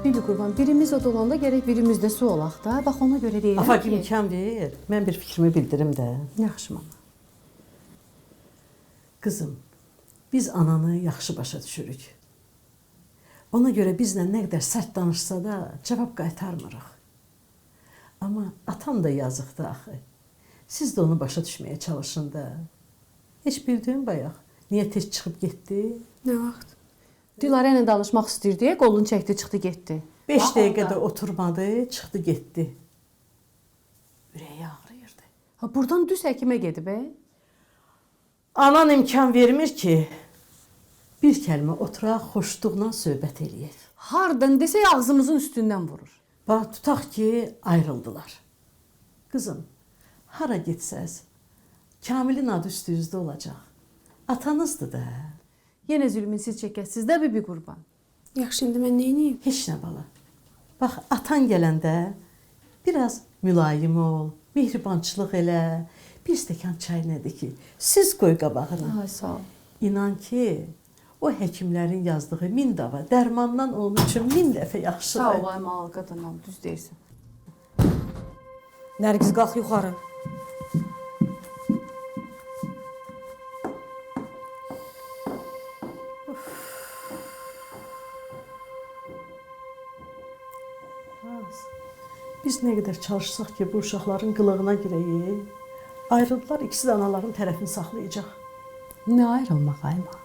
Bibi Qurban, birimiz o dolanda gərək birimiz də su olaq da. Bax ona görə deyirəm Afaq imkan ver, mən bir fikrimi bildirim də. Yaxşı mama. Qızım, biz ananı yaxşı başa düşürük. Ona görə bizlə nə qədər sərt danışsa da cavab qaytarmırıq. Amma atam da yazıqdır axı. Siz də onu başa düşməyə çalışın da. Heç bildiyin bayaq, niyə tez çıxıb getdi? Nə vaxt? Dilarə ilə danışmaq istəyir deyə qolunu çəkdi, çıxdı, getdi. 5 dəqiqə də oturmadı, çıxdı, getdi. Ürəyi ağrıyırdı. Ha, buradan düz həkimə gedib, Anan imkan vermir ki, bir kəlmə oturaq, xoşluqla söhbət eləyək. Hardan desək ağzımızın üstündən vurur. Bax, tutaq ki, ayrıldılar. Qızım, hara getsəz, Kamilin adı üstünüzdə olacaq. Atanızdır da. Yenə zülmün siz çəkəsiz də Bibi Qurban. Yaxşı, indi mən neyniyim? Heç nə bala. Bax, atan gələndə biraz mülayim ol, mehribançılıq elə, bir stəkan çay nədir ki, siz qoy qabağına. Ay, sağ ol. İnan ki, o həkimlərin yazdığı 1000 dava dərmandan onun üçün 1000 dəfə yaxşıdır. Sağ ol, ay mal qadınam, düz deyirsən. Nərgiz, qalx yuxarı. Biz nə qədər çalışsaq ki, bu uşaqların qılığına girəyik, ayrıldılar, ikisi də anaların tərəfini saxlayacaq. Nə ayrılmaq, ayma?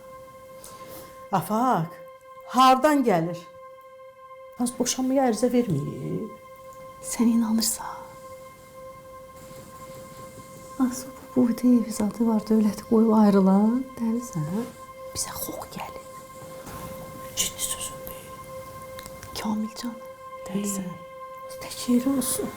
Afaq, hardan gəlir? Az boşanmaya ərizə verməyib. Sən inanırsan. Asıl bu boyda evi zadı var, dövləti qoyub ayrılan, dəlisən, bizə xox gəlir. Ciddi sözüm deyil. Kamil canım, dəlisən. Təkiri olsun.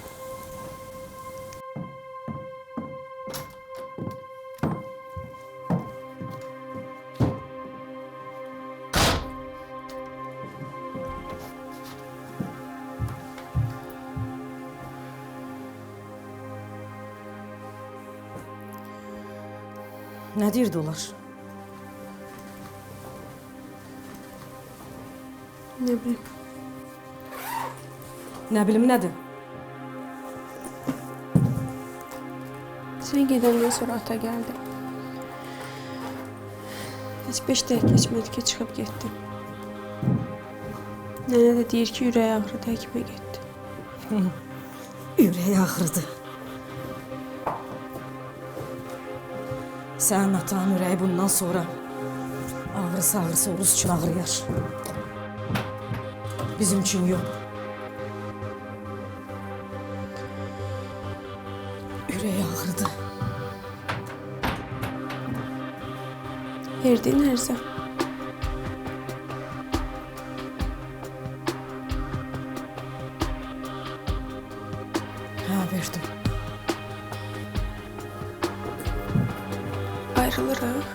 Nə deyirdi onlar? Nə bilim. Nə bilim nədir? Sen gedəndən sonra ata gəldi. Heç 5 dəqiqə keçmədi ki, çıxıb getdi. Nənə də deyir ki, ürəyi ağrıdı, həkimə getdi. Ürəyi ağrıdı. Sənin atanın ürəyi bundan sonra ağrısı Oğuz üçün ağrıyar. Bizim üçün yox. Ürəyi ağrıdı. Verdin ərzə. Hə, verdim. Ayrılırıq.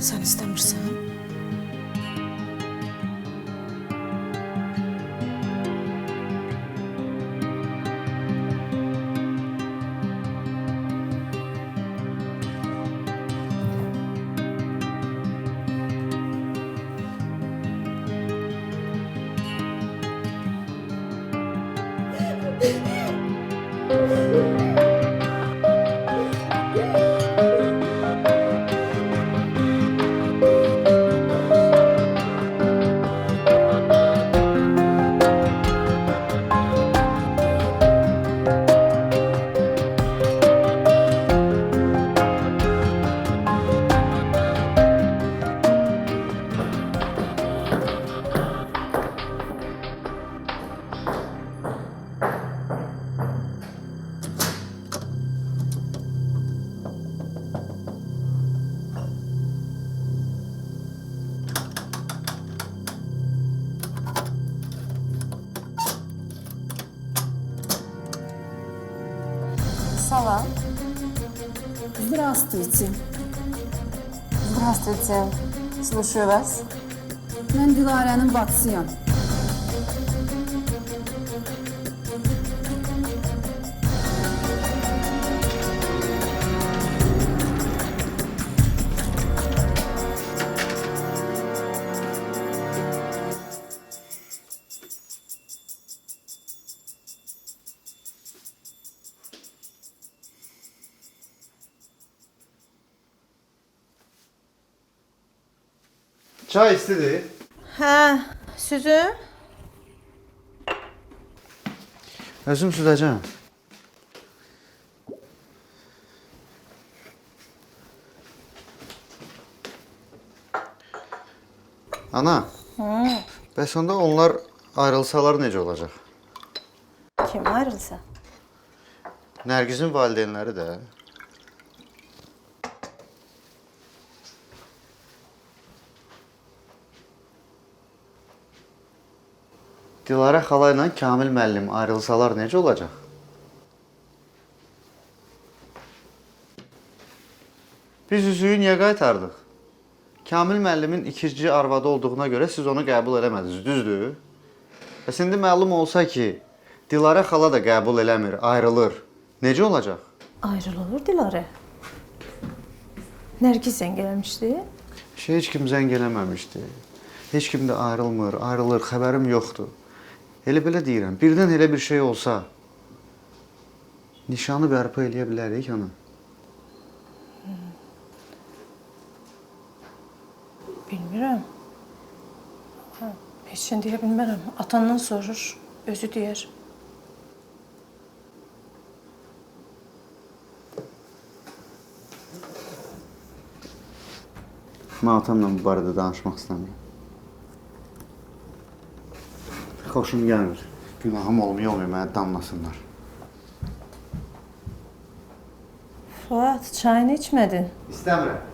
Sən istəmirsən? Salam. Здравствуйте. Здравствуйте. Слушаю вас. Mən Dilarənin bacısıyam. Çay istidir. Hə, süzüm? Özüm süzəcəm. Ana. Bəs onda onlar ayrılsalar necə olacaq? Kim ayrılsa? Nərgizin valideynləri də. Dilarə xala ilə Kamil müəllim ayrılsalar necə olacaq? Biz üzüyü niyə qaytardıq? Kamil müəllimin ikinci arvadı olduğuna görə siz onu qəbul eləmədiniz, düzdür? Bəs indi məlum olsa ki, Dilarə xala da qəbul eləmir, ayrılır. Necə olacaq? Ayrılır Dilarə. Nərgiz zəng eləmişdi. Heç kim zəng eləməmişdi. Heç kim də ayrılmır, ayrılır, xəbərim yoxdur. Elə belə deyirəm, birdən elə bir şey olsa, nişanı bərpa eləyə bilərik ana. Bilmirəm. Heç şey deyə bilmərəm. Atandan sorur, özü deyər. Mən atamla bu barədə danışmaq istəmirəm. Xoşum gəlmir. Günahım olmuyor, məni danlasınlar. Fuat, çayını içmədin. İstəmirəm.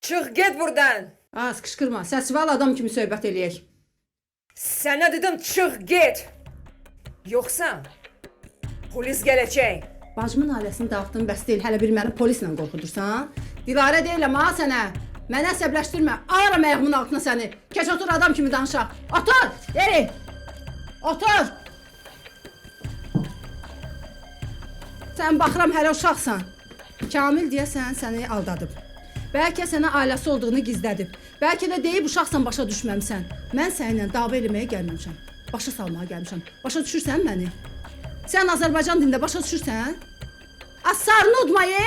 Çıx, get buradan. Az qışqırma, səsval adam kimi söhbət eləyək. Sənə dedim, çıx, get. Yoxsa polis gələcək. Bacımın ailəsini dağıtdın, bəs deyil, hələ bir məni polislə qorxudursan? Dilarə deyiləm ha sənə. Məni əsəbləşdirmə. Ağıram ayağımın altına səni. Keç otur adam kimi danışaq. Otur! Eri! Otur! Sən baxıram hələ uşaqsan. Kamil deyəsən səni aldadıb. Bəlkə sənə ailəsi olduğunu gizlədib. Bəlkə də deyib uşaqsan başa düşməmsən. Mən səninlə dava eləməyə gəlməmişəm. Başa salmağa gəlmişəm. Başa düşürsən məni? Sən Azərbaycan dilində başa düşürsən? Asarını udmayı?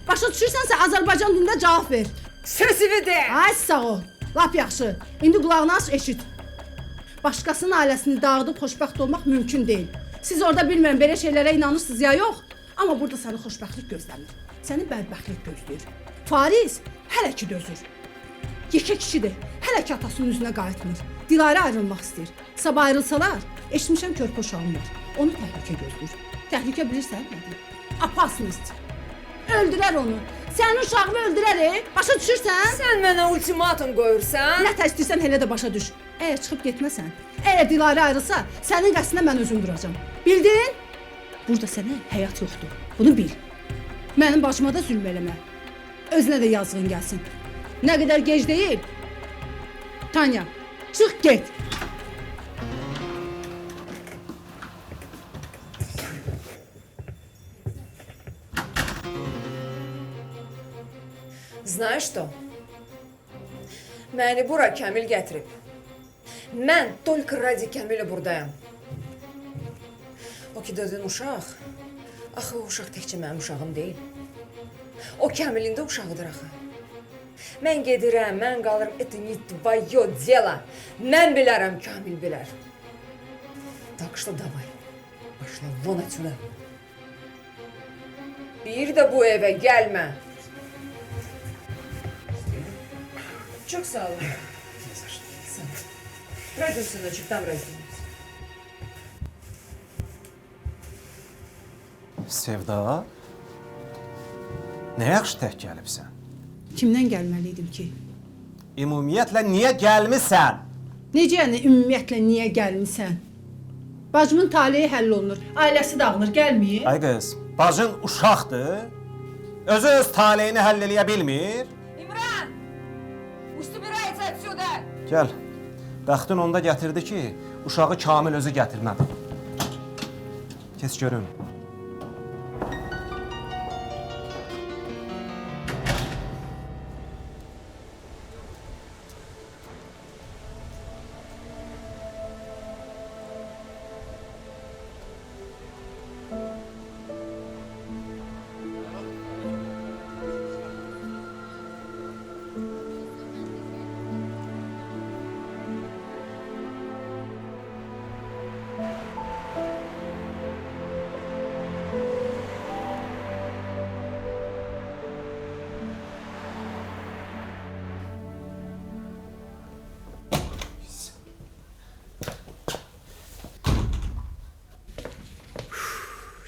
Başa düşürsənsə Azərbaycan dilində cavab ver. Sözümü de. Ay sağ ol. Lap yaxşı. İndi qulağını aç, eşit. Başqasının ailəsini dağıdıb xoşbəxt olmaq mümkün deyil. Siz orada bilmirəm belə şeylərə inanırsınız ya yox. Amma burada səni xoşbəxtlik gözləmir. Səni bədbəxtlik gözləyir. Fariz hələ ki dözür. Yekə kişidir. Hələ ki atasının üzünə qayıtmır. Dilarə ayrılmaq istəyir. Sabah ayrılsalar, eşitmişəm körpə uşağım var. Onu təhlükə gözləyir. Təhlükə bilirsən nədir? Apasnost. Öldürər onu. Sənin uşağını öldürər. Başa düşürsən? Sen bana ultimatum koyursan. Nə təşdirsən elə də başa düş. Əgər çıxıb getməsən, əgər Dilarə ayrılsa, sənin qəsdinə mən özüm duracam. Bildin? Burada sənə həyat yoxdur. Bunu bil. Mənim başıma da zülm eləmə. Özünə də yazığın gəlsin. Nə qədər gec deyil. Tanya, çıx get. Знаешь что? Məni bura Kamil gətirib. Mən только ради Kamil'e buradayım. O ki dedin uşaq. Axı o uşaq təkcə mənim uşağım deyil. O Kamil'in də uşağıdır axı. Mən gedirəm, mən qalırım. Это не твое дело. Mən bilərəm, Kamil bilər. Так что давай. Пошла вон отсюда. Bir də bu evə gəlmə. Çok sağ olun. Sağ ol. Пройдем, сыночек, там разденемся. Sevda, nə yaxşı tək gəlibsən? Kimdən gəlməliydim ki? Ümumiyyətlə niyə gəlmisən? Necə yəni ümumiyyətlə niyə gəlmisən? Bacımın taleyi həll olunur. Ailəsi dağılır, gəlməyib. Ay qız, bacın uşaqdır. Özü öz taleyini həll eləyə bilmir. İmran! Пусть убирается отсюда! Gəl, bəxtin onda gətirdi ki, uşağı Kamil özü gətirmədi. Kes görün.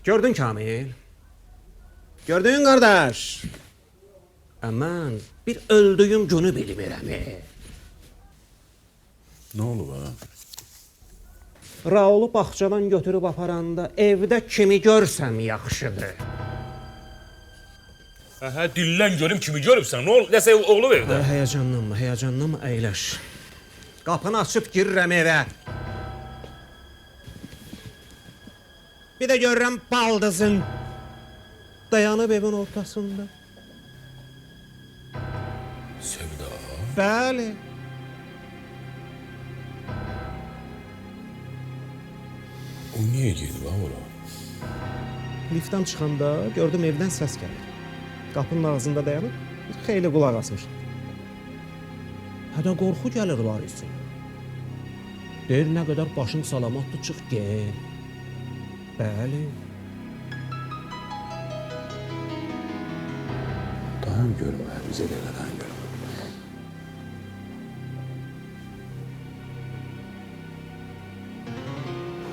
Gördün Kamil? Gördün kardeş? Aman bir öldüğüm günü bilmirəm. Ne oldu bana? Raulu bağçadan götürüb aparanda evdə kimi görsəm yaxşıdır. Hə, dillən görüm kimi görübsən. Ne oldu? Nəsə oğlu evdə. Həyəcanlanma, əyləş. Qapını açıb girirəm evə. Bir də görürəm baldızın dayanıb evin ortasında. Sevda. Bəli. O niye girdi bana ora? Liftdən çıxanda gördüm evdən səs gəlir. Qapının ağzında dayanıb xeyli qulaq asmış. Hədə qorxu gəlir Larisin. Deyir nə qədər başın salamatdır, çıx gel. Bəli. Dayan görme, bize de dayan görme.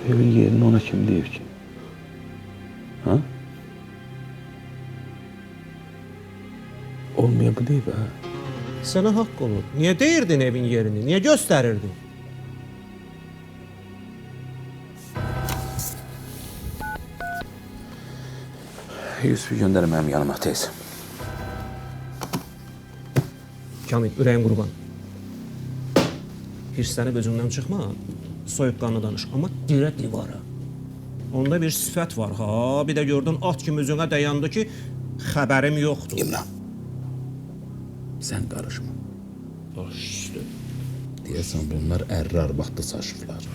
Evin yerini ona kim deyib ki? Ha? Olmaya bu deyib ha? Sənə haqq olur. Niyə deyirdin evin yerini? Niyə göstərirdin? Yusuf'u göndərin mənim yanıma tez. Kamil, ürəyin qurban. Hirslənib özündən çıxma, soyuqqanlı danış, amma dirə divara. Onda bir sifət var ha, bir də gördün at kimi üzünə dayandı ki, xəbərim yoxdur. İmran, sən qarışma. Baş üstü. Deyəsən bunlar ərri arvaxtda saçıblar.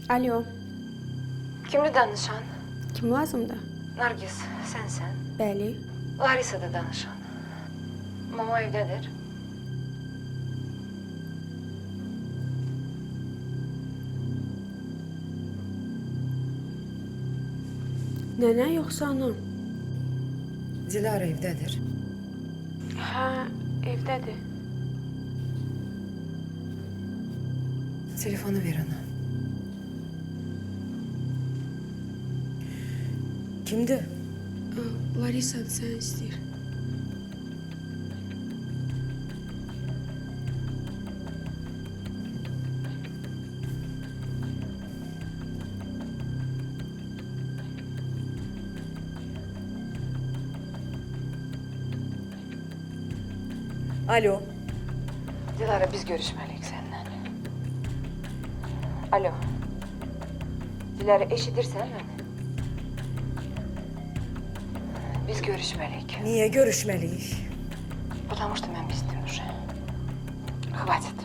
Alo, Kimdir danışan? kim lazımdır? Nargis, sənsən. Bəli. Larisa da danışan. Mama evdədir. Nənə yoxsa anam? Dilara evdədir. Hə, evdədir. Telefonu ver ona. Kimdir? Larisadır, sən istəyir. Alo. Dilara, biz görüşməliyik səninlə. Alo. Dilara, eşidirsən məni? Biz görüşməliyik. Niyə görüşməliyik? Потому что mən bizdim уже. Хватит.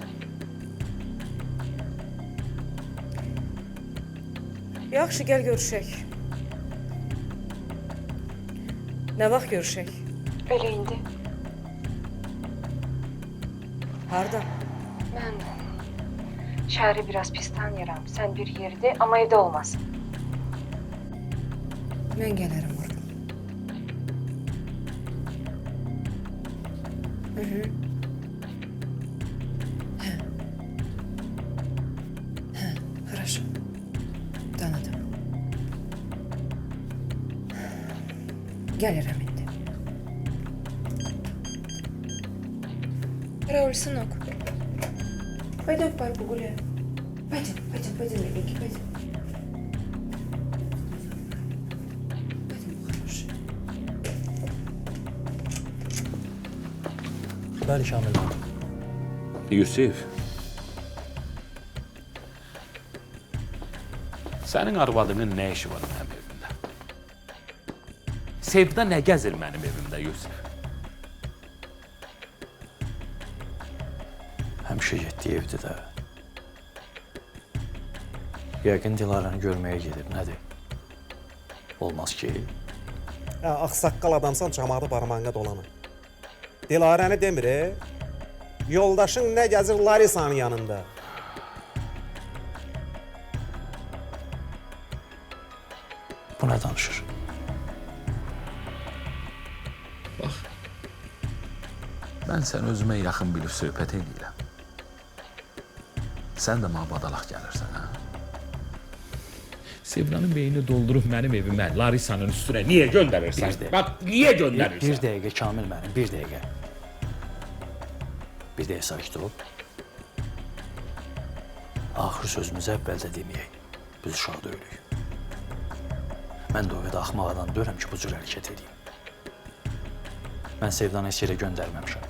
Yaxşı, gəl görüşək. Nə vaxt görüşək? Elə indi. Harda? Mən şəhəri biraz pis tanıyıram. Sən bir yerdə, amma evdə olmasın. Mən gələrəm orada. Хорошо. Tanıdım. Gəlirəm indi. Рауль, сынок, пойдем в парк погуляем. Пойдем, миленький, пойдем. Пойдем, хороший. Bəli, Kamil. Yusif, sənin arvadının nə işi var mənim evimdə? Sevda nə gəzir mənim evimdə, Yusif? Həmişə getdiyi evdir də. Yəqin Dilaranı görməyə gedib, nədir? Olmaz ki. Ağsaqqal adamsan, camaatı barmağına dolanır. Dilarəni demir, yoldaşın nə gəzir Larisanın yanında? Bu nə danışır? Bax, mən sən özümə yaxın bilib söhbət edirəm. Sən də mənə badalaq gəlirsən, hə? Sevranın beynini doldurub mənim evimə, Larisanın üstünə niyə göndərirsən? Bax, niyə göndərirsən? Bir dəqiqə Kamil mənim, bir dəqiqə. Bir dəqiqə sakit ol. Axır sözümüzü əvvəldə deməyək. Biz uşaq deyilik. Mən də o qədər axmaq adam deyirəm ki, bu cür hərəkət edeyim. Mən Sevdanı heç yerə göndərməmişəm.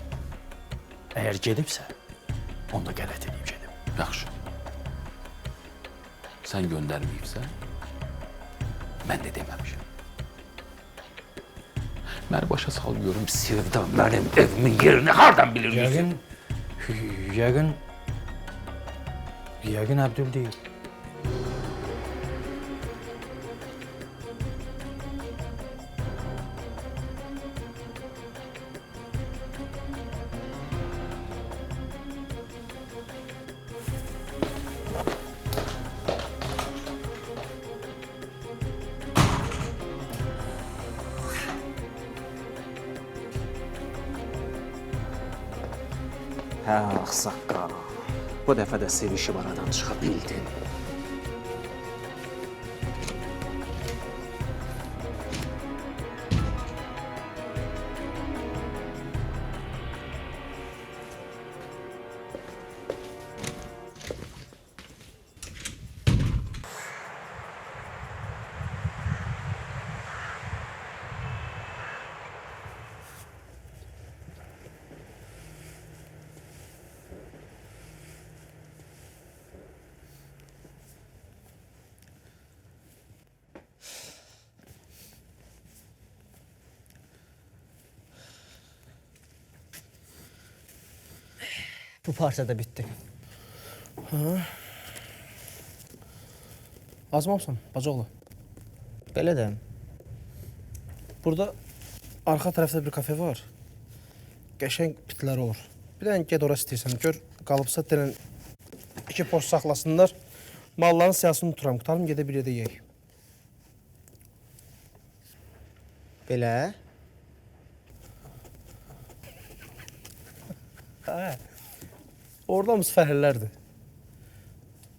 Əgər gedibsə, onda qələt edib gedib. Yaxşı. Sən göndərməyibsən, mən də deməmişəm. Məni başa salmıyorum, Sevda mənim evimin yerini hardan bilir? Yəqin Əbdül deyil. Hə, ağsaqqal. Bu dəfə də sevişib aradan çıxa bildin. Bu parça da bitdi. Azmamsan, bacıoğlu. Belə də. Burada arxa tərəfdə bir kafe var. Qəşəng bitlər olur. Bir dənə ged ora istəyirsən, gör qalıbsa denən 2 post saxlasınlar. Malların siyasını tuturam, qutarım gedə bir yerdə yeyək. Belə? Hə. Orada hamısı fəhərlərdir.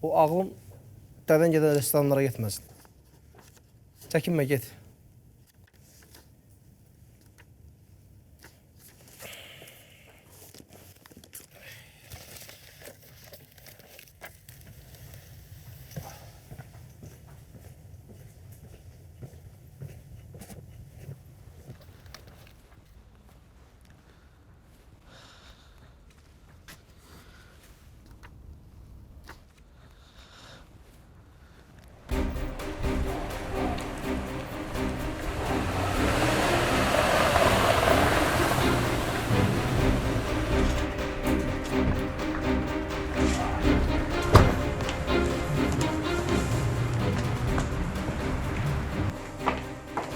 O ağlım dədən gedən restoranlara getməsin. Çəkinmə, get.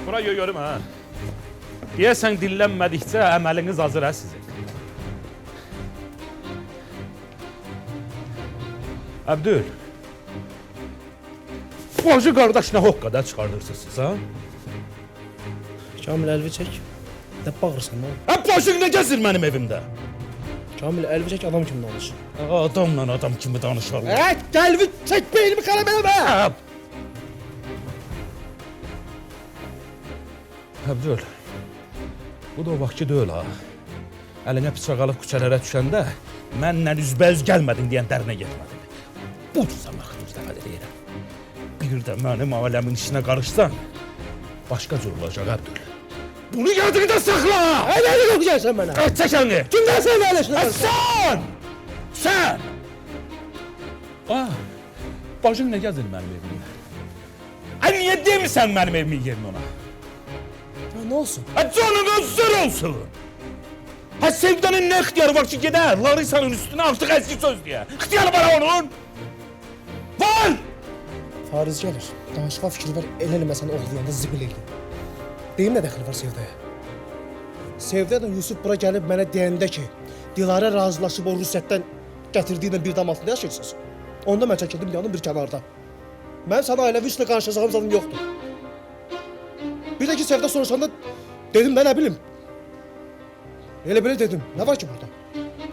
Bura görüm ha. Deyəsən dinlənmədikcə əməliniz hazır ha sizin. Əbdül. Bacı qardaş nə hoqqada çıxardırsınız siz ha? Kamil, əlvi çək. Nə bağırırsan lan? Bacın nə gəzir mənim evimdə? Kamil, əlvi çək, adam kimi danış. Adamla adam kimi danışarlar. Əlvi çək, beynimi xarab eləmə! Əbdül, bu da o vaxt ki deyil ha. Əlinə bıçaq alıb küçələrə düşəndə mənlə üzbəüz gəlmədin deyən dərinə getmədin. Budursa məxdur dəfə də deyirəm. Bir də mənim aləmin işinə qarışsan, başqa cür olacaq Əbdül. Bunu yadında saxla! Nədir oxuyarsan mənə? Çək əlini! Kimdən sən eləşdirsən? Sən! Bacın nə gəzir mənim evimdə? Niyə demirsən mənim evimin yerini ona? Nə olsun? Canının zır olsun! Sevdanın nə ixtiyarı var ki gedər? Larisanın üstünə artıq əzgi söz deyə. İxtiyarı var onun! Var! Fariz gəlir. Danışıqa fikir var, eləməsən oğluyanda zibil eləyir. Deyim nə dəxili var Sevdaya? Sevda da Yusuf bura gəlib mənə deyəndə ki, Dilarə razılaşıb o rüsətdən gətirdiyinlə bir dam altında yaşayırsınız. Onda mən çəkildim yanım bir kənarda. Mən sana ailəvi üstünə qarşılaşacağım zadım yoxdur. Bir də ki Sevda soruşanda dedim mən nə bilim. Elə belə dedim. Nə var ki burada?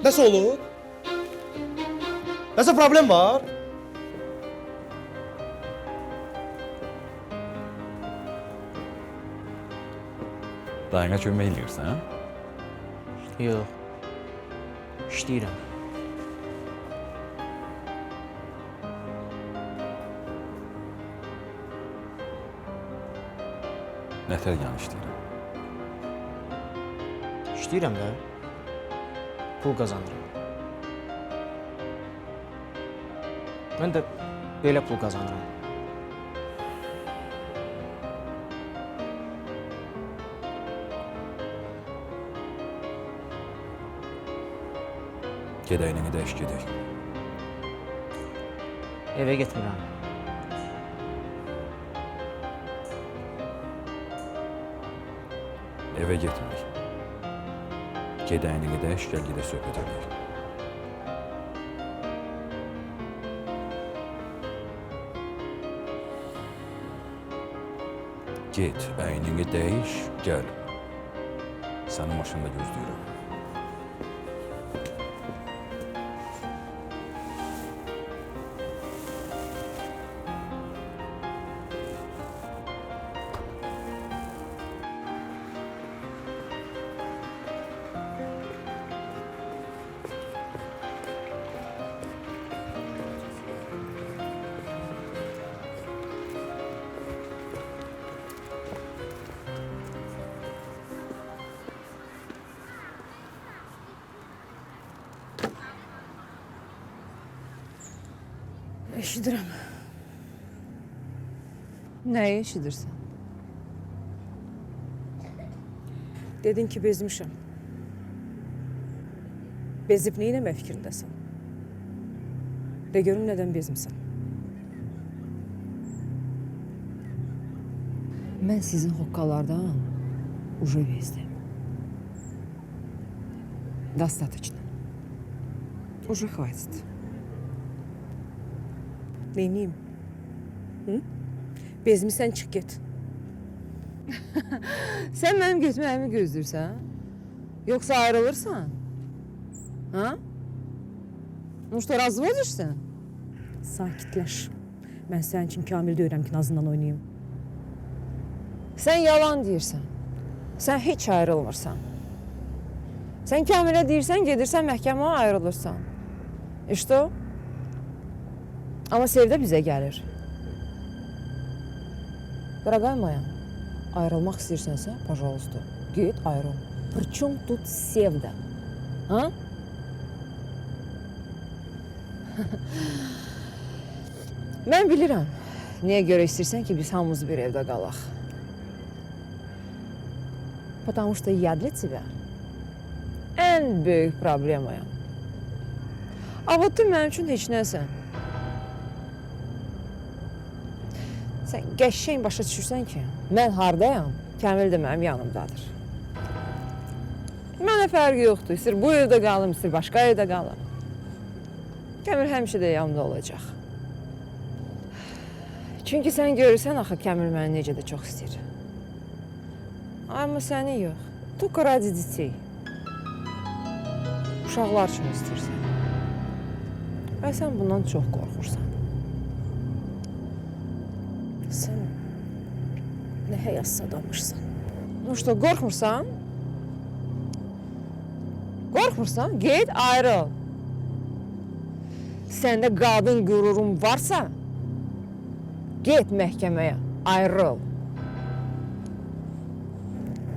Nəsə olur? Nəsə problem var? Dayına kömək eləyirsən, ha? Yox. İşləyirəm. Nətər yan işləyirəm? İşləyirəm də. Pul qazanıram. Mən də belə pul qazanıram. Gedəyini dəyiş gedək. Evə getmirəm. Evə getmək. Gedəyini dəyiş, gəl gedək söhbət edək. Get, əynini dəyiş, gəl. Səni maşında gözləyirəm. Eşidirəm. Nəyi eşidirsən? Dedin ki, bezmişəm. Bezib nə eləmək fikrindəsən? De görüm nədən bezmisən? Mən sizin hoqqalardan уже bezdim. Достаточно. Уже хватит. Neyniyim? Hı? Bezmisən, çıx get. Sən mənim getməyimi gözləyirsən? Yoxsa ayrılırsan? Ha? Ну что, разводишься? Sakitləş. Mən sənin üçün kamil deyirəm ki, nazından oynayayım. Sən yalan deyirsən. Sən heç ayrılmırsan. Sən Kamilə deyirsən, gedirsən məhkəməyə ayrılırsan. İşte o. Ama Sevda bizə gəlir. Дорогая моя, ayrılmaq istəyirsənsə, пожалуйста, get ayrıl. Причем тут Sevda? Ha? Mən bilirəm. Niyə görə istəyirsən ki, biz hamımız bir evdə qalaq? Потому что я для тебя ən böyük problemayam. A вот ты mənim üçün heç nəsən. Sən qəşəng başa düşürsən ki, mən hardayam, Kamil də mənim yanımdadır. Mənə fərqi yoxdur, istər bu evdə qalım, istər başqa evdə qalım. Kamil həmişə də yanımda olacaq. Çünki sən görürsən axı Kamil məni necə də çox istəyir. Amma səni yox, только ради детей. Uşaqlar üçün istəyirsən. Və sən bundan çox qorxursan. Sən nə həyatsız adammışsan. Ну что, qorxmursan? Qorxmursan? Get, ayrıl. Səndə qadın qürurun varsa, get məhkəməyə, ayrıl.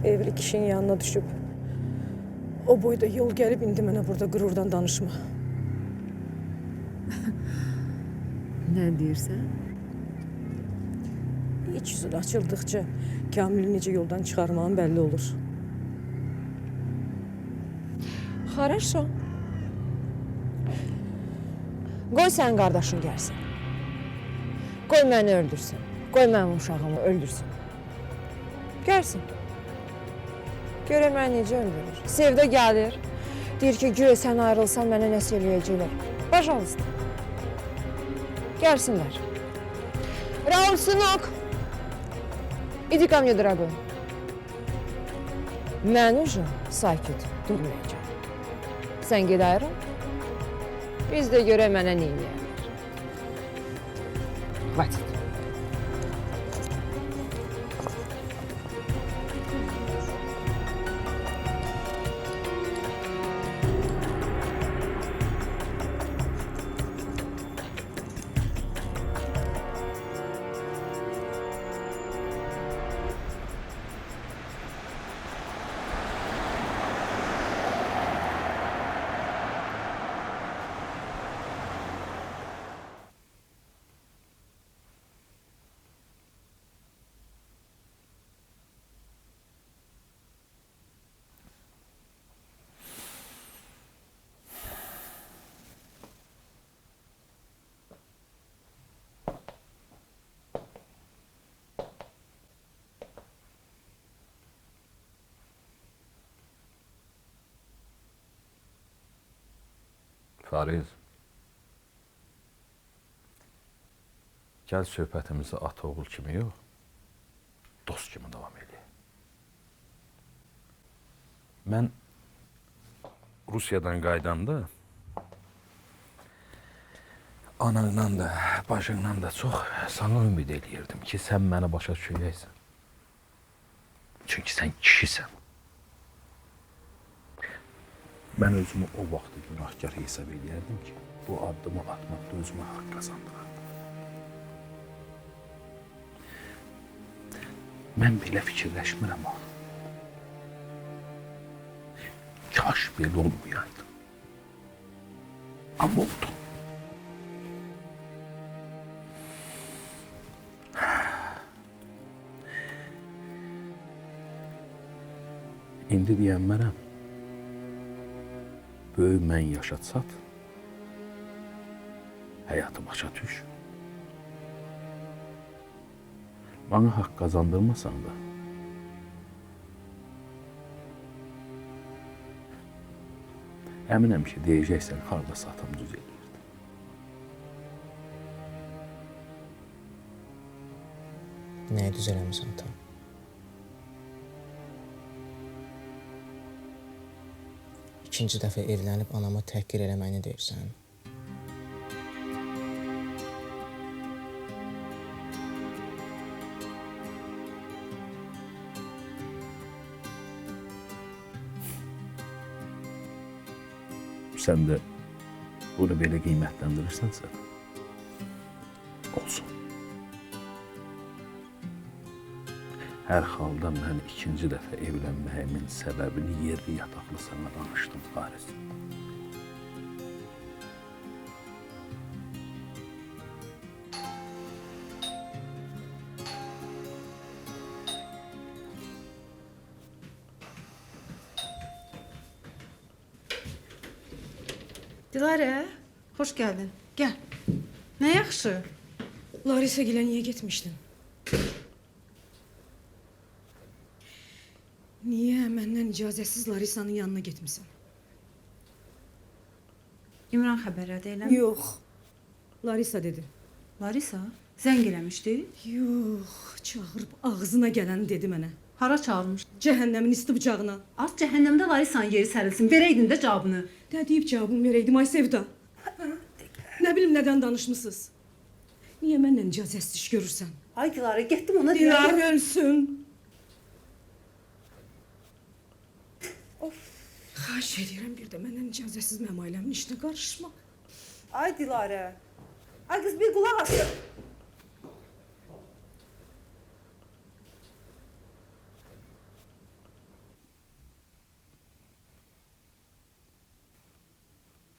Evli kişinin yanına düşüb, o boyda yol gəlib indi mənə burada qürurdan danışma. Nə deyirsən? İç yüzün açıldıqca Kamil'i necə yoldan çıxarmağın bəlli olur. Хорошо. Qoy sən qardaşın gəlsin. Qoy məni öldürsün. Qoy mənim uşağımı öldürsün. Gəlsin. Görə məni necə öldürür. Sevda gəlir. Deyir ki, güya sən ayrılsan mənə nəsə eləyəcəklər. Пожалуйста. Gəlsinlər. Raul, сынок. Иди ко мне, дорогой. Mən уже sakit durmayacağım. Sən ged ayrıl. Biz də görə mənə nə eləyərlər. Хватит. Fariz, gəl söhbətimizi ata-oğul kimi yox, dost kimi davam edək. Mən Rusiyadan qaydanda anandan da, bacından da çox sana ümid eləyirdim ki, sən məni başa düşəcəksən. Çünki sən kişisən. Mən özümü o vaxtı günahkar hesab edərdim ki, bu addımı atmaqda özümə haqq qazandırardım. Mən belə fikirləşmirəm ha. Kaş belə olmayaydı. Amma oldu. İndi deyənmərəm, böyük mən yaşatsat, həyatı başa düş. Bana haqq qazandırmasan da, əminəm ki, deyəcəksən, haradasa atam düz eləyirdi. Nəyə düz eləmirsən tam? İkinci dəfə evlənib anamı təhqir eləməyini deyirsən. Sən də bunu belə qiymətləndirirsənsə, olsun. Hər halda mən ikinci dəfə evlənməyimin səbəbini yerli yataqlı sana danışdım, Fariz. Dilarə, xoş gəldin. Gəl. Nə yaxşı? Larisa gilə niyə getmişdin? Niyə məndən icazəsiz Larisa'nın yanına getmisən? İmran xəbərlədi elə? Yox. Larisa dedi. Larisa zəng eləmişdi? Yox, çağırıb ağzına gələni dedi mənə. Hara çağırmış? Cəhənnəmin isti bucağına. Az cəhənnəmdə Larisanın yeri sərilsin. Verəydin də cavabını. Nə deyib cavabımı verəydim, ay Sevda? Nə bilim nədən danışmısınız? Niyə məndən icazəsiz iş görürsən? Ay Dilarə, getdim ona Dilarə ölsün. Xahiş edirəm bir də məndən icazəsiz mənim ailəmin işinə qarışma. Ay Dilarə. Ay qız bir qulaq asın.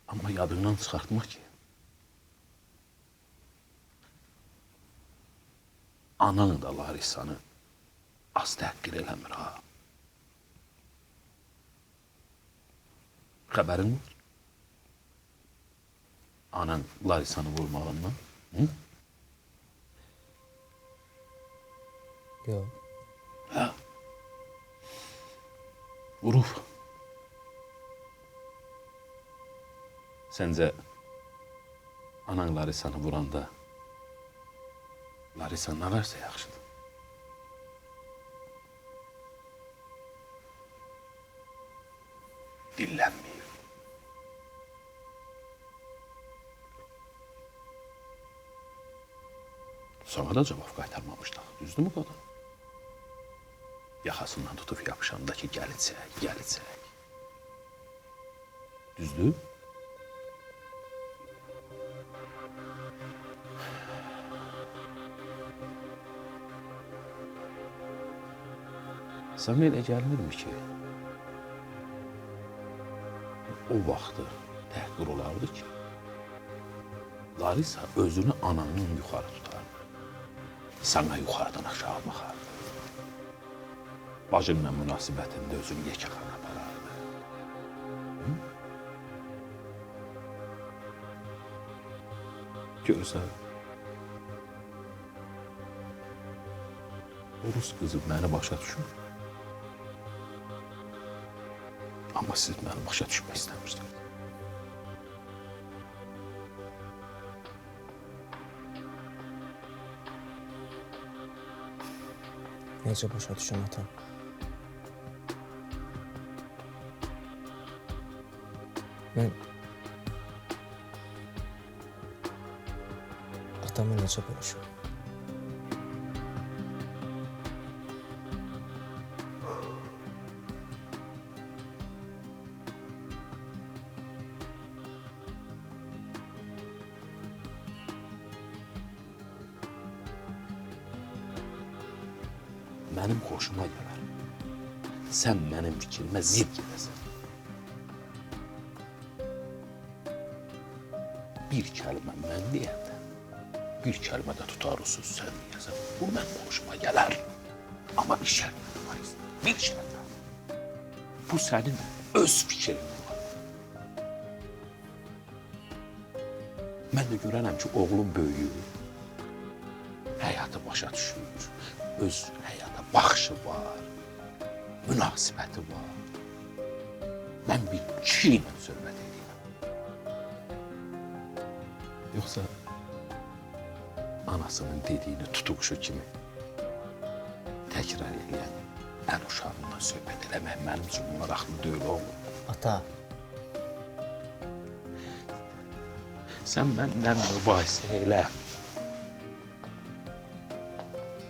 Amma yadından çıxartma ki, ananı da Larisanı az təhqir eləmir ha. Xəbərin var? Anan Larisanı vurmağından, hı? Yox. Hə? Vurub. Səncə, anan Larisanı vuranda Larisa nə versə yaxşıdır? Dillənməyib. Sonra da cavab qaytarmamışdıq. Düzdür mü qadın? Yaxasından tutub yapışanda ki, gələcək, gələcək. Düzdür? Sənə elə gəlmirmi ki, o vaxtı təhqir olardı ki, Larisa özünü ananın yuxarı tutardı. Sana yuxarıdan aşağı baxardı. Bacınla münasibətində özünü yekəxana aparardı. Hı? Görsən, o Rus qızı məni başa düşür. Amma siz məni başa düşmək istəmirsiniz. Necə başa düşüm ata? Mən atamı necə bölüşüm? Mənim xoşuma gələr. Sən mənim fikrimə zidd gedəsən. Bir kəlmə mən deyəndə, bir kəlmə də tutarısız sən deyəsən. Bu mənim xoşuma gələr. Amma bir şərtlə var. Bir şərtlə. Bu sənin öz fikrin var. Mən də görərəm ki, oğlum böyüyür. Həyatı başa düşür. Öz həyata baxışı var. Münasibəti var. Mən bir kişi ilə söhbət edirəm. Yoxsa anasının dediyini tutuquşu kimi təkrar edən ən uşağından söhbət eləmək mənim üçün maraqlı deyil oğlum. Ata. Sən məndən mübahisə elə.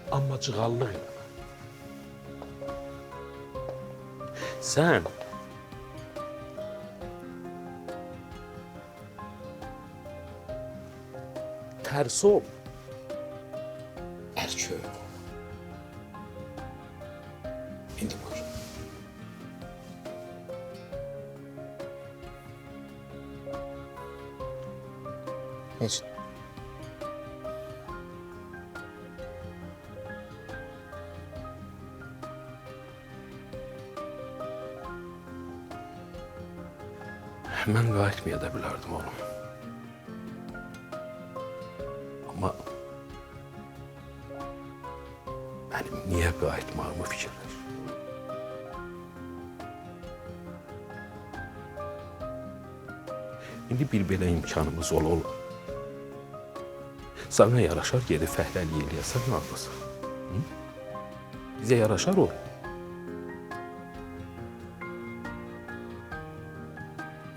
Amma cığallıq eləmə. Sən tərs ol, erkək ol. İndi buyur. Heç. Mən qayıtmaya da bilərdim oğlum. Amma mənim niyə qayıtmağımı fikirləş. İndi bir belə imkanımız olur. Sana yaraşar geri fəhləlik eləyəsən ağlasın. Bizə yaraşar o.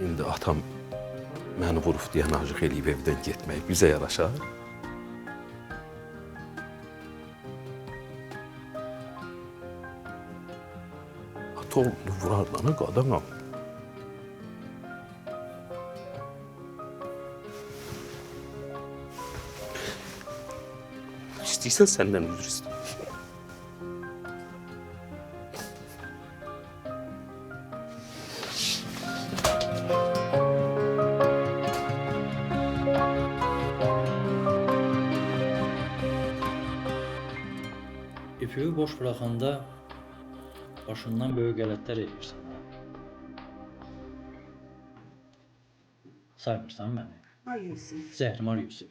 İndi atam məni vurub deyə naciq eləyib evdən getmək bizə yaraşar. Ata oğlunu vurarlanı qadanam. İstəyirsən səndən üzr istəyim. İpüyü boş bıraxanda başından böyük qələtlər edirsən. Saymırsan məni. Ay Yusuf. Zəhrimar Yusuf.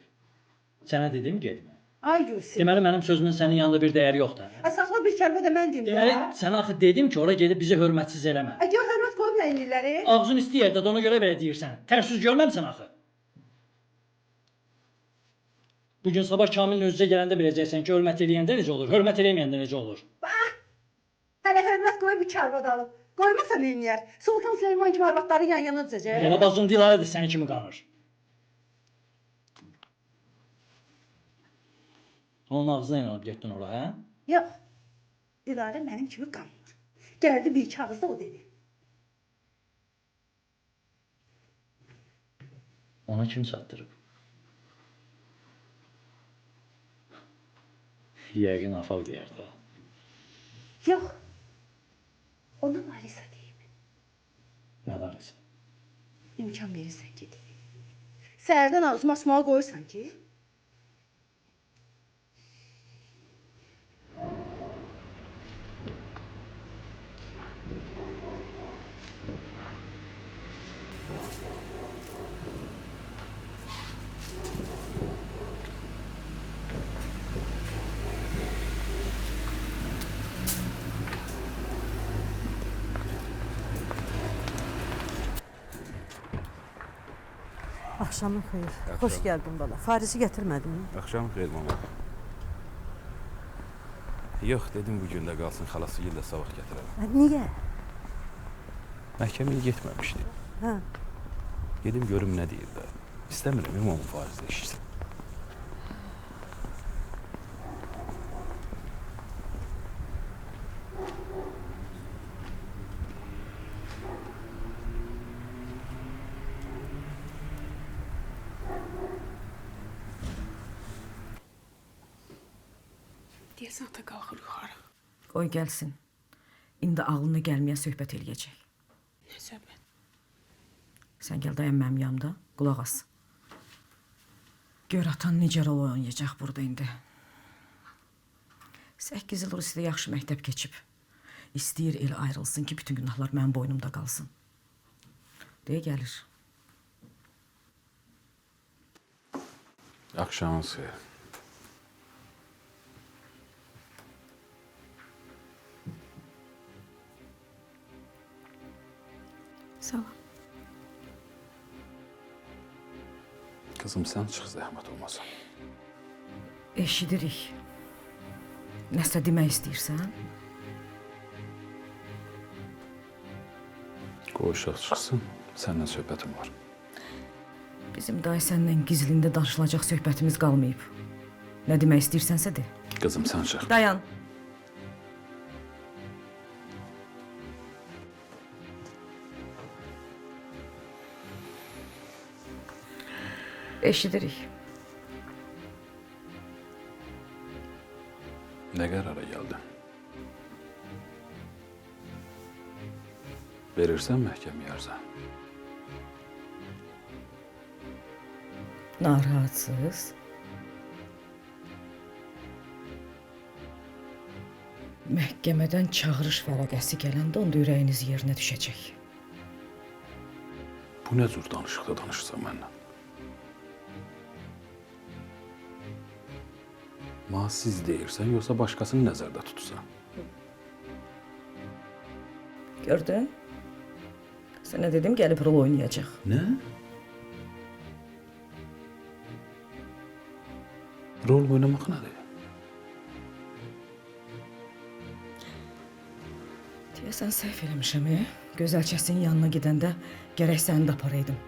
Sənə dedim getmə. Ay Yusuf. Deməli mənim sözümün sənin yanında bir dəyəri yoxdur. Ay saxla bir kəlmə də mən deyim. Deməli sənə axı dedim ki, ora gedib bizi hörmətsiz eləmə. Ay gör hörmət qoyub nə inirləri? Ağzın isti yerdə ona görə belə deyirsən. Tərsiz görməmisən axı. Bugün sabah Kamilin özünə gələndə biləcəksən ki, hörmət eləyəndə necə olur, hörmət eləməyəndə necə olur. Bax, hələ hörmət qoyub bir arvad alıb. Qoymasa nə eləyər? Sultan Süleyman kimi arvadları yan-yana düzəcək. Elə bacın Dilarə də sənin kimi qanır. Onun ağzına inanıb getdin ora, hə? Yox, Dilarə mənim kimi qanmır. Gəldi bir iki ağızda o dedi. Ona kim çatdırıb? Yəqin afaq deyərdi. Yox, ona Larisa deyib. Nə Larisa? İmkan verirsən ki. Səhərdən ağzıma asmağa qoyursan ki. Axşamın xeyir. Xoş gəldin bala. Farisi gətirmədin mi? Axşam xeyir mama. Yox, dedim bu gün də qalsın, xalası gil də sabah gətirərəm. Niyə? Məhkəməyə getməmişdi. Hə. Gedim görüm nə deyir də. İstəmirəm imamın faizlə işitsin. Deyəsən ata qalxır yuxarı. Qoy gəlsin. İndi ağlına gəlməyə söhbət eləyəcək. Nə söhbət? Sən gəl dayan mənim yanımda, qulaq as. Gör atan necə rol oynayacaq burada indi. 8 il Rusiyada yaxşı məktəb keçib. İstəyir el ayrılsın ki, bütün günahlar mənim boynumda qalsın. Deyə gəlir. Axşamınız xeyir. Sağ ol. Kızım sen çıx zəhmət olmasın. Eşidirik. Nəsə demək istəyirsən? Qoy uşaq çıxsın, səninlə söhbətim var. Bizim dayı səndən gizlində danışılacaq söhbətimiz qalmayıb. Nə demək istəyirsənsə de. Kızım sen çıx. Dayan. Eşidirik. Nə qərara gəldin? Verirsən məhkəməyə arzə. Narahatsız. Məhkəmədən çağırış vərəqəsi gələndə onda ürəyiniz yerinə düşəcək. Bu nə cür danışıqda danışırsan mənlə? Ma siz deyirsən, yoxsa başqasını nəzərdə tutsan? Gördün? Sənə dedim, gəlib rol oynayacaq. Nə? Rol oynamaq nədir? Deyəsən səhv eləmişəm, gözəlçəsinin yanına gedəndə gərək səni də aparaydım.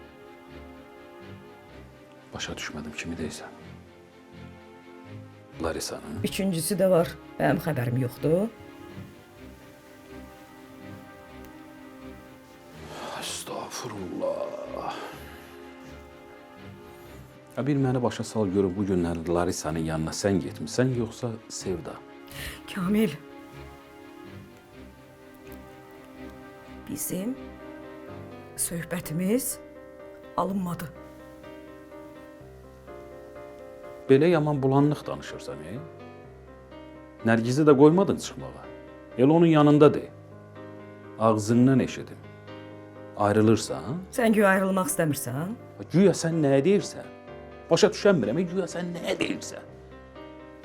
Başa düşmədim, kimi deyirsən? Larisa'nın. Üçüncüsü də var, mənim xəbərim yoxdur. Estağfurullah. Bir məni başa sal görüm, bu günlər Larisa'nın yanına sən getmişsən, yoxsa Sevda? Kamil. Bizim söhbətimiz alınmadı. Belə yaman bulanlıq danışırsan, Nərgizi də qoymadın çıxmağa. El onun yanında de. Ağzından eşidim. Ayrılırsan? Sən güya ayrılmaq istəmirsən? Güya sən nə deyirsən? Başa düşənmirəm, güya sən nə deyirsən?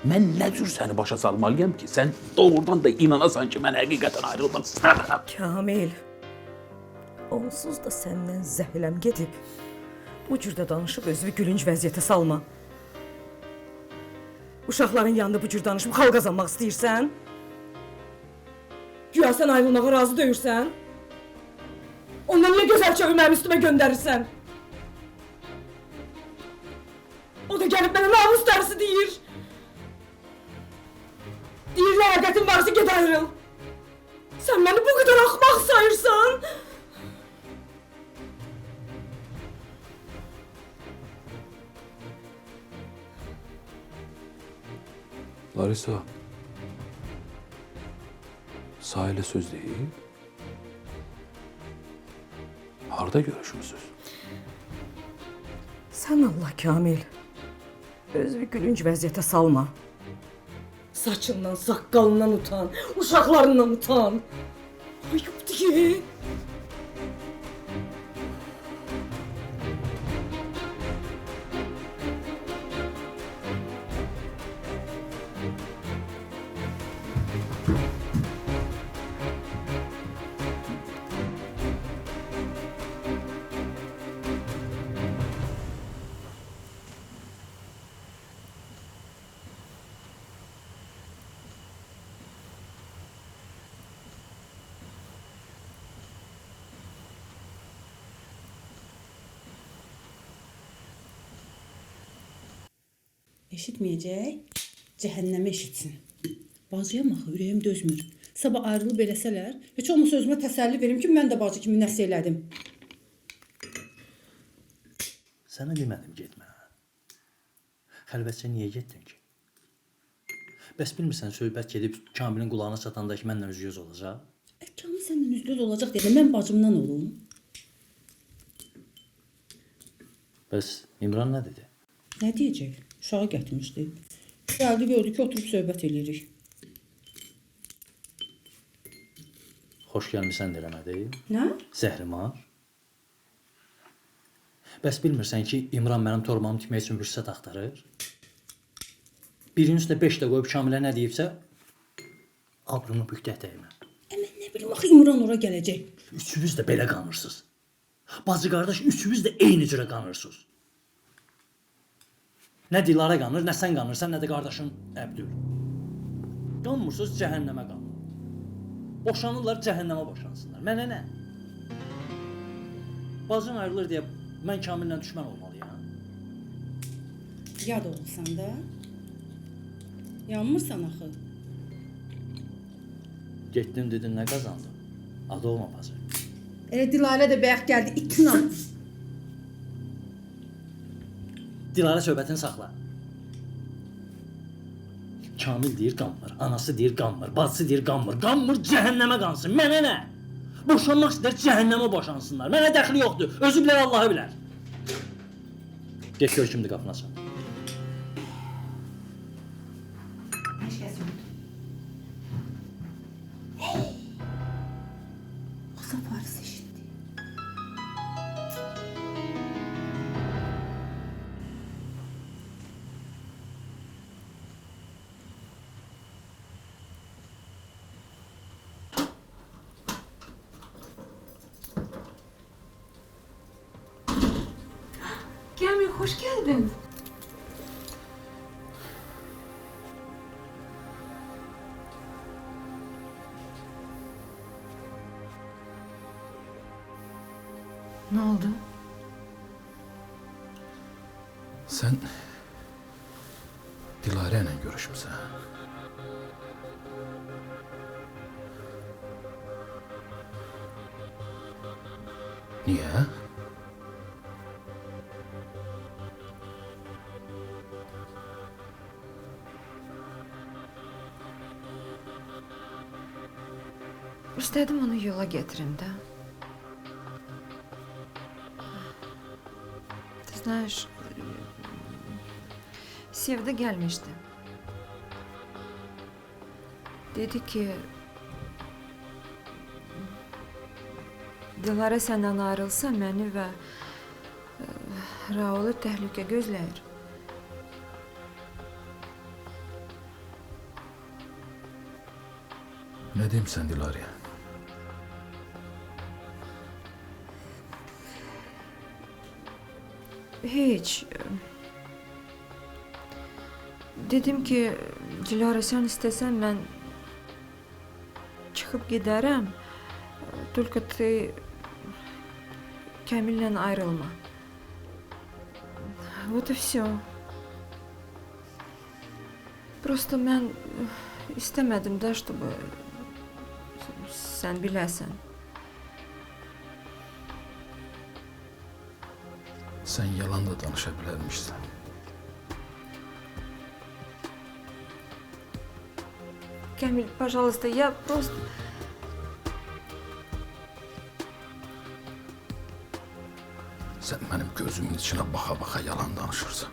Mən nə cür səni başa salmalıyam ki, sən doğrudan da inanasan ki, mən həqiqətən ayrılmaq istəmirəm. Kamil, onsuz da səndən zəhləm gedib. Bu cürdə danışıb özünü gülünc vəziyyətə salma. Uşaqların yanında bu cür danışıb xal qazanmaq istəyirsən? Güya sən ayrılmağa razı deyirsən? Ondan niyə gözəl çağı mənim üstümə göndərirsən? O da gəlib mənə namus dərsi deyir. Deyir, ləyaqətin varsa ged ayrıl. Sən məni bu qədər axmaq sayırsan? Larisa, Sahil'e söz deyil. Harda görüşmüsünüz? Sən Allah Kamil, özünü gülünc vəziyyətə salma. Saçından, saqqalından utan, uşaqlarından utan. Ayıbdır ki. Eşitməyəcək, cəhənnəmə eşitsin. Bacıyam axı, ürəyim dözmür. Sabah ayrılıb eləsələr, heç olmasa özümə təsəlli verim ki, mən də bacı kimi nəsə elədim. Sənə demədim getmə. Xəlvətcə niyə getdin ki? Bəs bilmirsən söhbət gedib Kamilin qulağına çatanda ki, mənlə üz-göz olacaq? Kamil səndən üz-göz olacaq dedim, mən bacımdan olum. Bəs İmran nə dedi? Nə deyəcək? Uşağı gətirmişdi. Gəldi, gördü ki, oturub söhbət eləyirik. Xoş gəlmisən də eləmədi? Nə? Zəhrimar. Bəs bilmirsən ki, İmran mənim torbamı tikmək üçün fürsət axtarır? Birinin üstə 5 də qoyub Kamilə nə deyibsə, abrını büktək dəymə. Mən nə bilim, axı İmran ora gələcək. Üçünüz də belə qanırsınız. Bacı qardaş, üçünüz də eyni cürə qanırsınız. Nə Dilara qanır, nə sən qanırsan, nə də qardaşın Əbdül. Qanmırsınız, cəhənnəmə qanır. Boşanırlar, cəhənnəmə boşansınlar. Mənə nə? Bacın ayrılır deyə mən Kamillə düşmən olmalıyam. Yad olsan da. Yanmırsan axı. Getdim dedin, nə qazandım? Adı olma bacı. Elə Dilarə də bəyək gəldi, itinə. Dilara söhbətini saxla. Kamil deyir qanmır, anası deyir qanmır, bacısı deyir qanmır. Qanmır, cəhənnəmə qansın. Mənə nə? Boşanmaq istər, cəhənnəmə boşansınlar. Mənə dəxli yoxdur. Özü bilər, Allahı bilər. Get gör kimdir qapını açan. Kamil, hoş geldin. Ne oldu? Sen Dilarə ilə görüşmüsən. Niyə? İstedim onu yola getirin de. Ты знаешь, Sevda gelmişti. Dedi ki Dilara senden ayrılsa beni ve Raul'u təhlükə gözləyir. Ne diyeyim sen Dilara'ya? Hiç. Dedim ki Dilara sen istesen ben çıkıp giderim. Только ты Kamil'le ayrılma. Вот и все. Просто ben istemedim de, чтобы sen biləsən. Sen yalan da danışa bilərmişsən. Kamil, пожалуйста, я просто... Sen benim gözümün içine baka baka yalan danışırsan.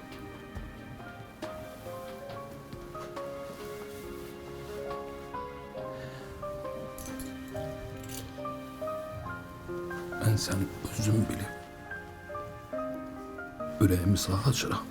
Ben sen özüm bilip yüreğimi sağa açıram.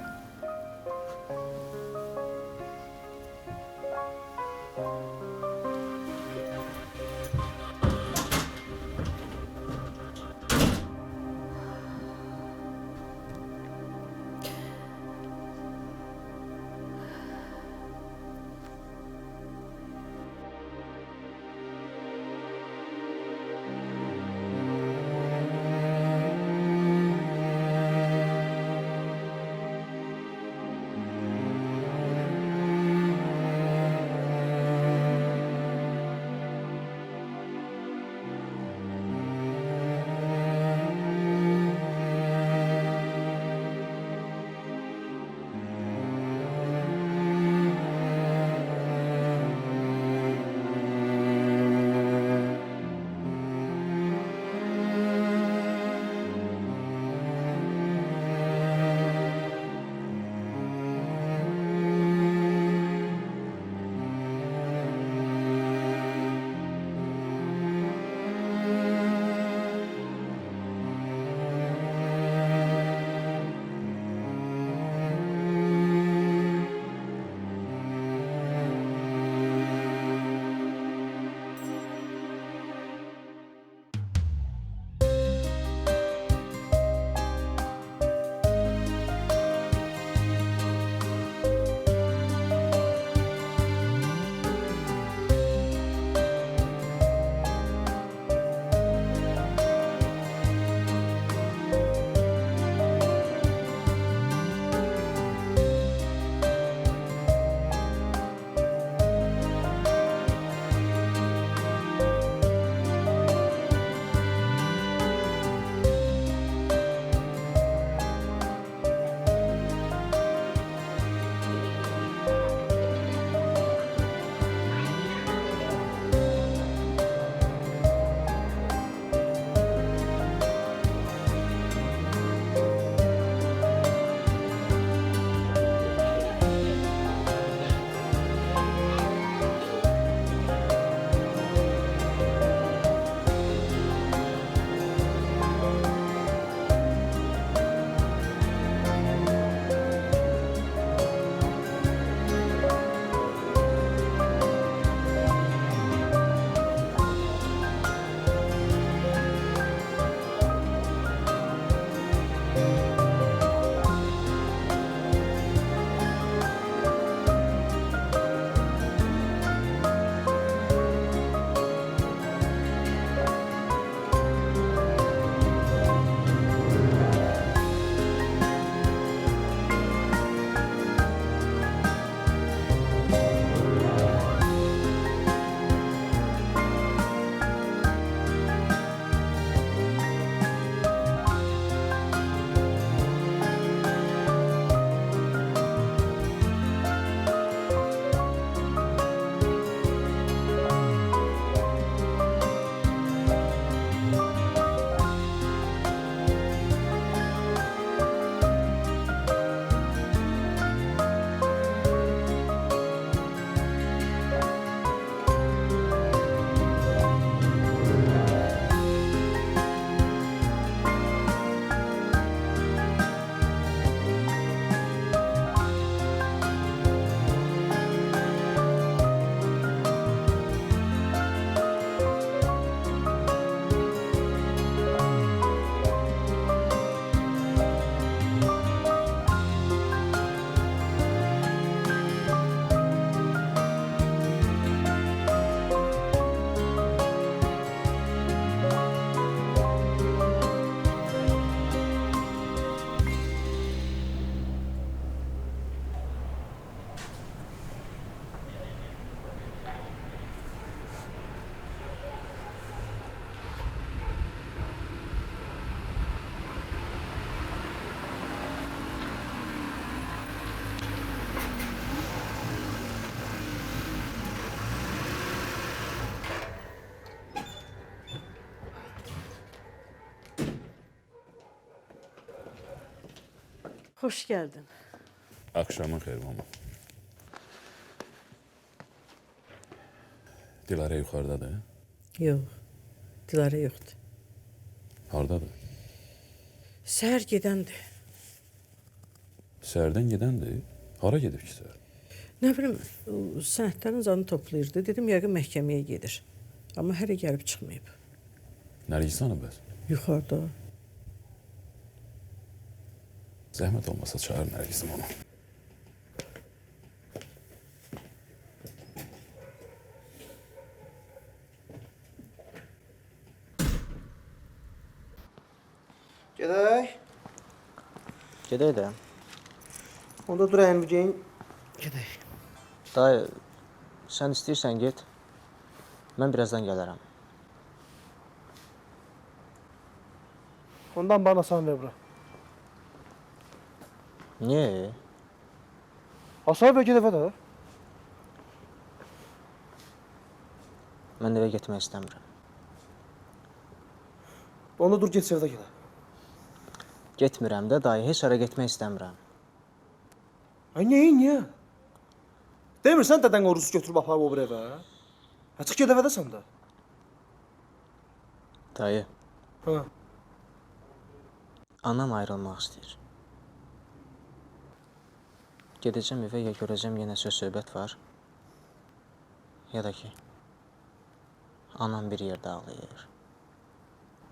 Hoş geldin. Akşamın xeyir mama. Dilarə yuxarıdadır. Yox, Dilarə yoxdur. Hardadır? Səhər gedəndir. Səhərdən gedəndir. Hara gedib ki səhər? Nə bilim, sənədlərin zanı toplayırdı. Dedim, yəqin məhkəməyə gedir. Amma hələ gəlib çıxmayıb. Nərgiz hanı bəs? Yuxarıda. Zəhmət olmasa çağır Nərgizim onu. Gedək. Gedək də. Onda dur əyən bir geyin. Gedək. Dayı, sən istəyirsən get. Mən birazdan gələrəm. Ondan bana asan ver bura. Niyə? Asan ver get evə də. Mən evə getmək istəmirəm. Onda dur get sevdə gedək. Getmirəm də dayı, heç ara getmək istəmirəm. Ay niyə? Demirsən dədən orucu götürüb aparıb o bir evə? Çıx get evə də sən də. Dayı, Hə. anam ayrılmaq istəyir. Gedəcəm evə, ya görəcəm yenə söz-söhbət var, ya da ki, anam bir yerdə ağlayır,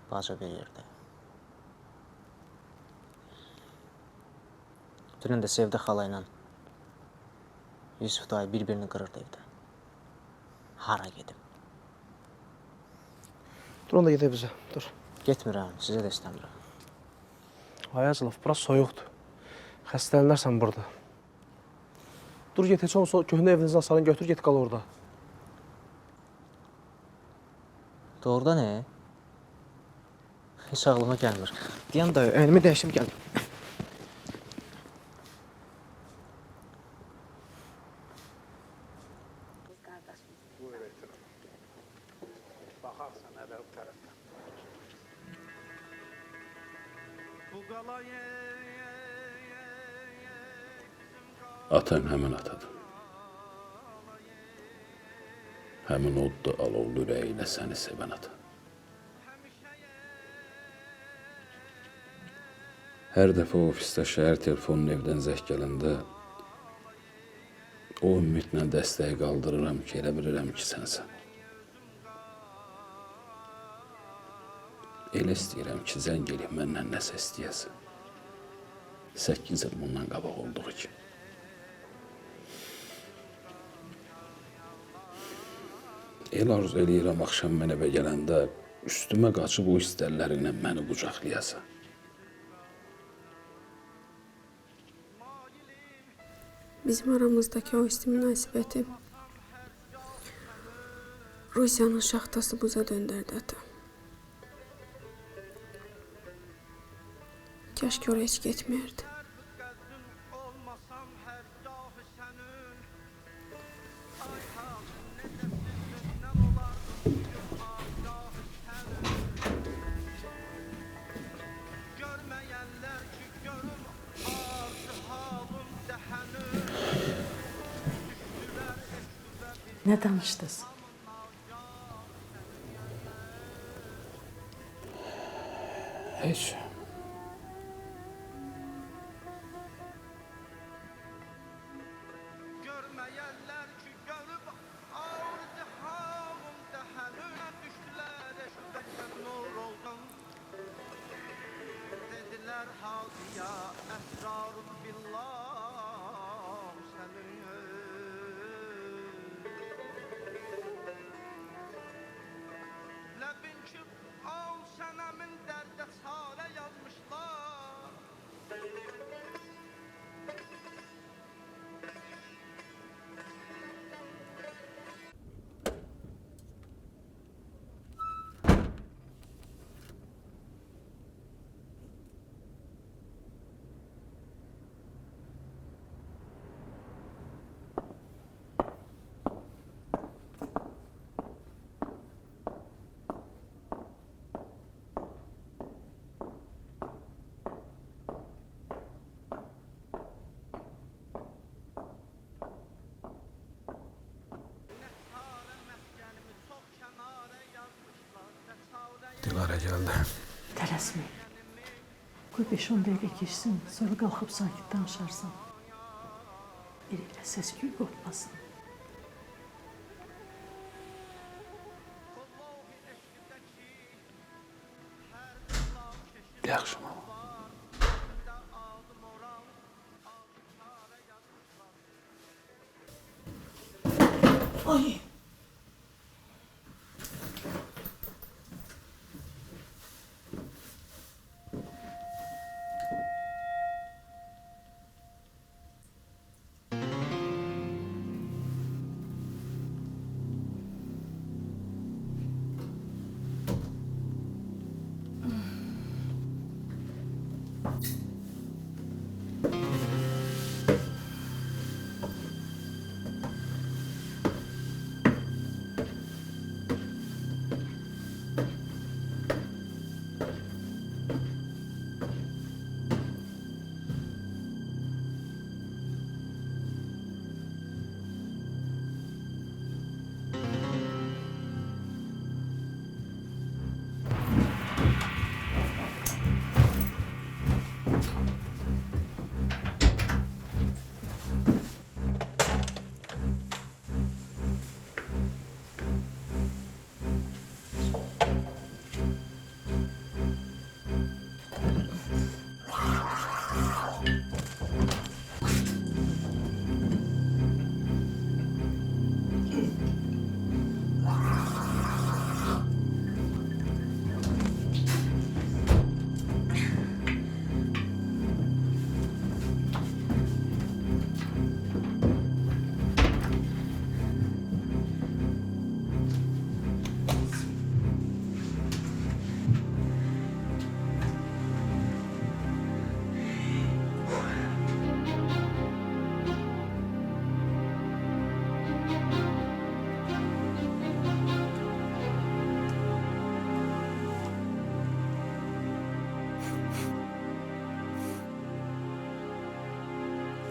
bacı bir yerdə. Dünən də Sevdə xala ilə Yusuf dayı bir-birini qırırdı evdə. Hara gedim? Dur onda gedək bizə, dur. Getmirəm, sizə də istəmirəm. Ayazlov, bura soyuqdur. Xəstələnərsən burada. Dur get, heç olmasa köhnə evinizin asanı götür, get qal orada. Doğrudan nə? Heç ağlıma gəlmir. Deyəm dayı, əlimi dəyişim gəlim. Atan həmin atadır. Həmin oddu alovlu ürəyilə səni sevən ata. Hər dəfə ofisdə şəhər telefonun evdən zəng gələndə o ümidlə dəstəyi qaldırıram ki, elə bilirəm ki, sənsən. Elə istəyirəm ki, zəng eləyib məndən nəsə istəyəsən. 8 il bundan qabaq olduğu ki. El arzu eləyirəm axşam mən evə gələndə üstümə qaçıb o istərlərinlə məni qucaqlayasan. Bizim aramızdakı o isti münasibəti Rusiyanın şaxtası buza döndərdi ata. Keşke oraya heç getməyərdi. Nə danışdınız? Heç. gəldi. Tələsməyin. Qoy 5-10 dəqiqə keçsin, sonra qalxıb sakit danışarsan. Elə səs-küy qopmasın. Yaxşı mama. Ay.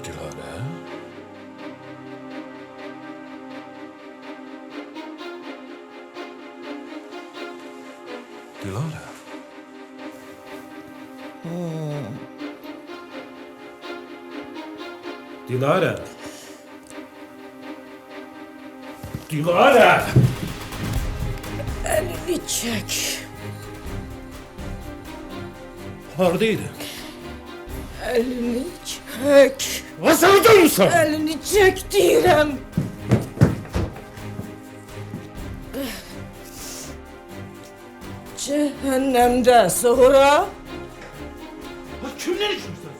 Dilarə? Dilarə? Dilarə? Dilarə! Əlini çək. Hardaydın? Əlini çək. Asıldı mısın? Əlini çək deyirəm. Cəhənnəmdə sonra Kimler içmişsin?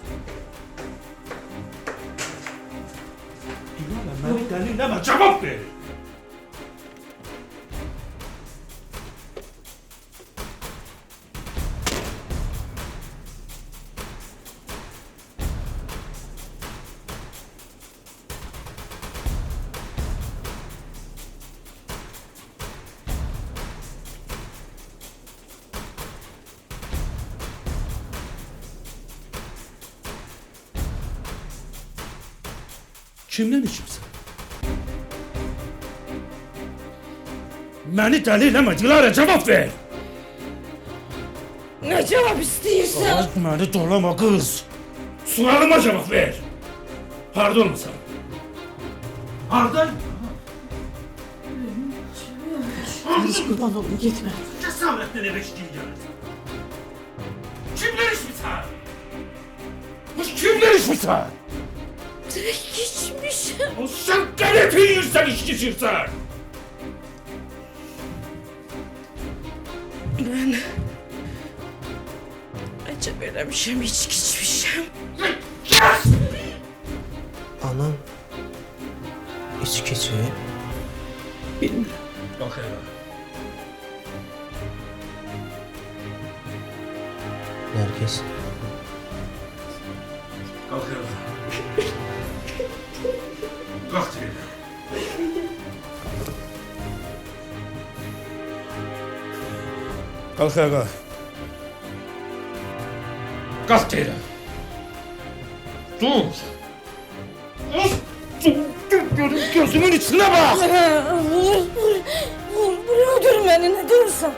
Dilarə, məni dəlilləmə, cavab ver! Kimden içimsin? Məni dəlilləmə, Dilarə, cavab ver! nə cavab istəyirsən? Ay, məni dolama qız! Sualıma cavab ver! Harda olmusan? Harda? Biz qurban olun, getmə. Cəsarətlə evə işləyir gəlir. Kimler içmişsən? Kimler içmişsən? Geçmişim. Sen garip yiyirsən, içki içirsən! Mən əcəb eləmişəm, içki içmişəm. Kes! Anam içki içib? Bilmirəm. Qalx evə. Nərgiz. Qalx evə. Qalx deyirəm. Qalx ayağa. Qalx deyirəm. Dur. Dur, gözümün içine bak. Vur, öldür beni, ne diyorsun?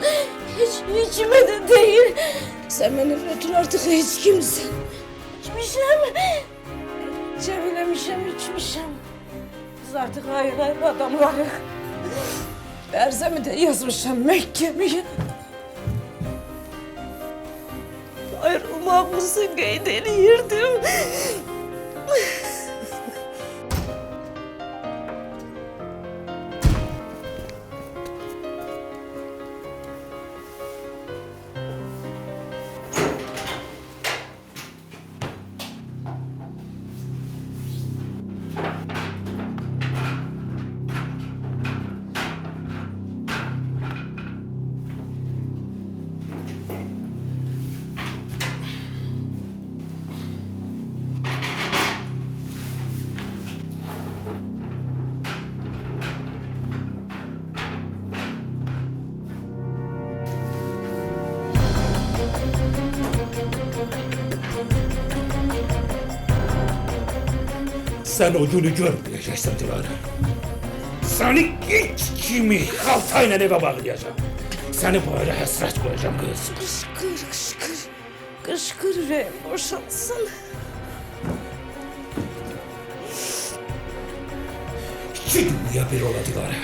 Hiçime de değil. Sen benim ötür artık hiç kimsin. İçmişim. Çevilemişim, içmişim. Biz artık ayrı ayrı adamlarız. Erzemi de yazmışım Mekke'ye. Ayrılmamızı gaydeliyirdim. Sen o günü görmeyeceksin Dilara. Seni hiç kimi haltayla eve bağlayacağım. Seni böyle hasret koyacağım kız. Kışkır kışkır. Kışkır ve boşansın. İki dünya bir ola Dilara.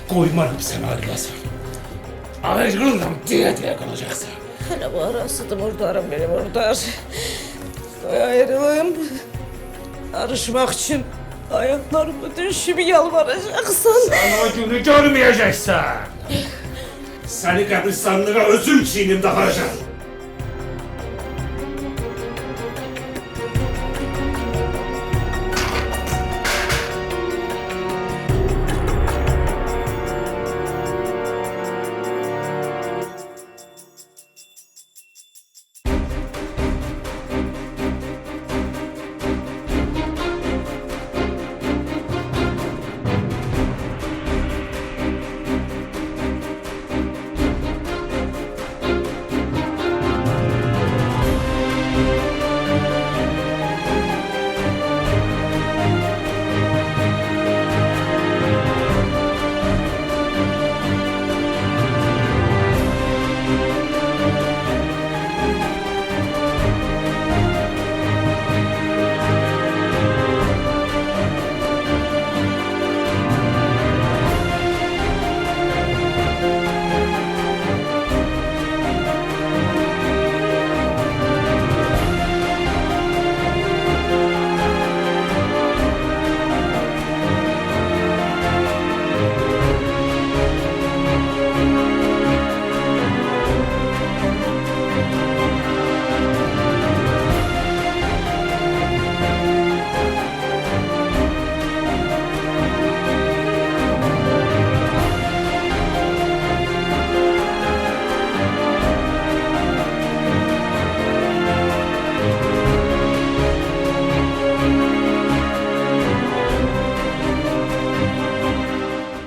Koymarım sen ayrılasın. Ayrılırım diye kalacaksın. Hele bu arasıdı murdarım beni murdar. Ayrılayım. Arışmak için ayaklarımı düşüp yalvaracaksın. Sen o günü görmeyeceksin. Seni kabristanlığa özüm çiğnimde harcarım.